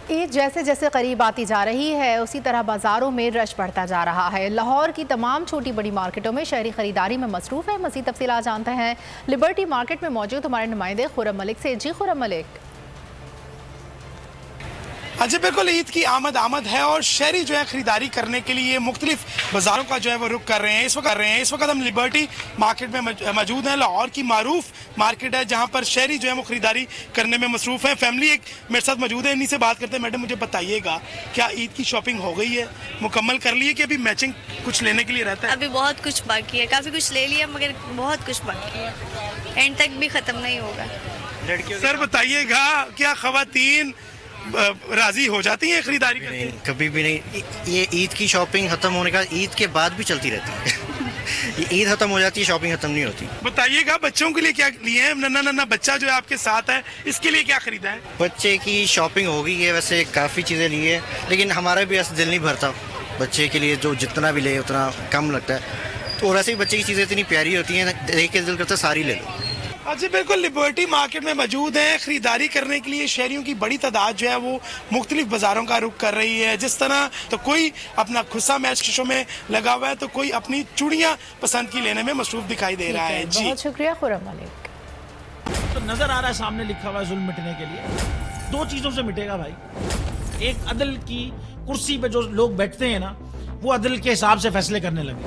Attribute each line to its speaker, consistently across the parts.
Speaker 1: ईद जैसे जैसे करीब आती जा रही है उसी तरह बाजारों में रश बढ़ता जा रहा है। लाहौर की तमाम छोटी बड़ी मार्केटों में शहरी खरीदारी में मसरूफ है। मज़ीद तफसीलात जानते हैं लिबर्टी मार्केट में मौजूद हमारे नुमाइंदे खुर्रम मलिक से। जी खुर्रम मलिक।
Speaker 2: जी बिल्कुल, ईद की आमद है और शहरी जो है खरीदारी करने के लिए मुख्तलिफ बाजारों का जो है वो रुख कर रहे हैं। इस वक्त हम लिबर्टी मार्केट में मौजूद हैं। लाहौर की मारूफ मार्केट है जहां पर शहरी जो है वो खरीदारी करने में मसरूफ है। फैमिली एक मेरे साथ मौजूद है, इन्हीं से बात करते हैं। मैडम मुझे बताइएगा, क्या ईद की शॉपिंग हो गई है, मुकम्मल कर ली है कि अभी मैचिंग कुछ लेने के लिए रहता है?
Speaker 3: अभी बहुत कुछ बाकी है, काफ़ी कुछ ले लिया मगर बहुत कुछ बाकी है, एंड तक भी ख़त्म नहीं होगा।
Speaker 2: सर बताइएगा, क्या ख़वातीन राजी हो जाती हैं खरीदारी करके?
Speaker 4: नहीं, कभी भी नहीं। ये ईद की शॉपिंग खत्म होने का ईद के बाद भी चलती रहती है। ये ईद खत्म हो जाती है, शॉपिंग खत्म नहीं होती।
Speaker 2: बताइएगा बच्चों के लिए क्या लिए हैं? नन्ना बच्चा जो है आपके साथ है, इसके लिए क्या खरीदा है?
Speaker 4: बच्चे की शॉपिंग हो गई है, वैसे काफ़ी चीज़ें ली है, लेकिन हमारा भी ऐसा दिल नहीं भरता। बच्चे के लिए जो जितना भी ले उतना कम लगता है। तो वैसे ही बच्चे की चीज़ें इतनी प्यारी होती हैं, देख के दिल करता है सारी ले लो।
Speaker 2: जी बिल्कुल, लिबर्टी मार्केट में मौजूद हैं। खरीदारी करने के लिए शहरियों की बड़ी तादाद जो है वो मुख्तलिफ बाजारों का रुख कर रही है। जिस तरह तो कोई अपना खुस्सा मैच शो में लगा हुआ है, तो कोई अपनी चूड़ियां पसंद की लेने में मसरूफ दिखाई दे रहा है। जी
Speaker 1: बहुत शुक्रिया खुर्रम मलिक।
Speaker 5: तो नजर आ रहा है सामने लिखा हुआ है जुल्म मिटने के लिए। दो चीजों से मिटेगा भाई। एक, अदल की कुर्सी पे जो लोग बैठते हैं ना, वो अदल के हिसाब से फैसले करने लगे।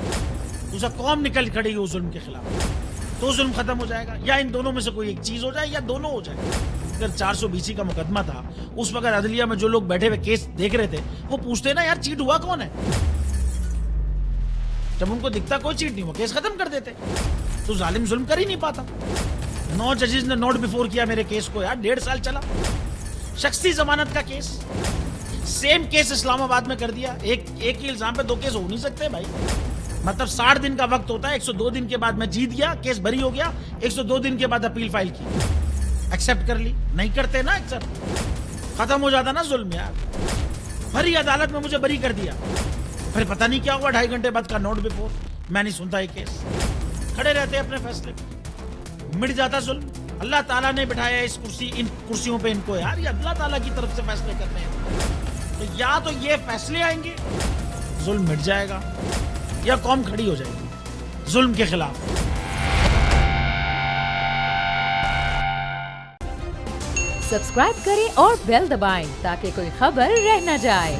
Speaker 5: दूसरा, कौम निकल खड़ेगी उस जुल्म के खिलाफ, तो जुल्म खत्म हो जाएगा। या इन दोनों में से कोई एक चीज हो जाए या दोनों हो जाए। अगर 420 का मुकदमा था, उस वक्त अदलिया में जो लोग बैठे हुए केस देख रहे थे, वो पूछते ना यार चीट हुआ कौन है। जब उनको दिखता कोई चीट नहीं हुआ, केस खत्म कर देते। तो जालिम जुल्म कर ही नहीं पाता। 9 जजेस ने नोट बिफोर किया मेरे केस को यार, 1.5 साल चला। शख्सी जमानत का केस, सेम केस इस्लामाबाद में कर दिया। एक ही इल्जाम पे 2 केस हो नहीं सकते भाई। मतलब 60 दिन का वक्त होता है। 102 दिन के बाद मैं जीत गया, केस बरी हो गया। 102 दिन के बाद अपील फाइल की, एक्सेप्ट कर ली। नहीं करते ना एक्सेप्ट, खत्म हो जाता ना जुल्म यार। भरी अदालत में मुझे बरी कर दिया, फिर पता नहीं क्या हुआ 2.5 घंटे बाद का नोट बिफोर। मैं नहीं सुनता ये केस, खड़े रहते अपने फैसले पे, मिट जाता जुल्म। अल्लाह ताला ने बिठाया इन कुर्सियों पे इनको यार, ये अल्लाह ताला की तरफ से फैसले करते हैं। तो या तो ये फैसले आएंगे, जुल्म मिट जाएगा, या कौम खड़ी हो जाएगी जुल्म के खिलाफ।
Speaker 6: सब्सक्राइब करें और बेल दबाएं ताकि कोई खबर रह न जाए।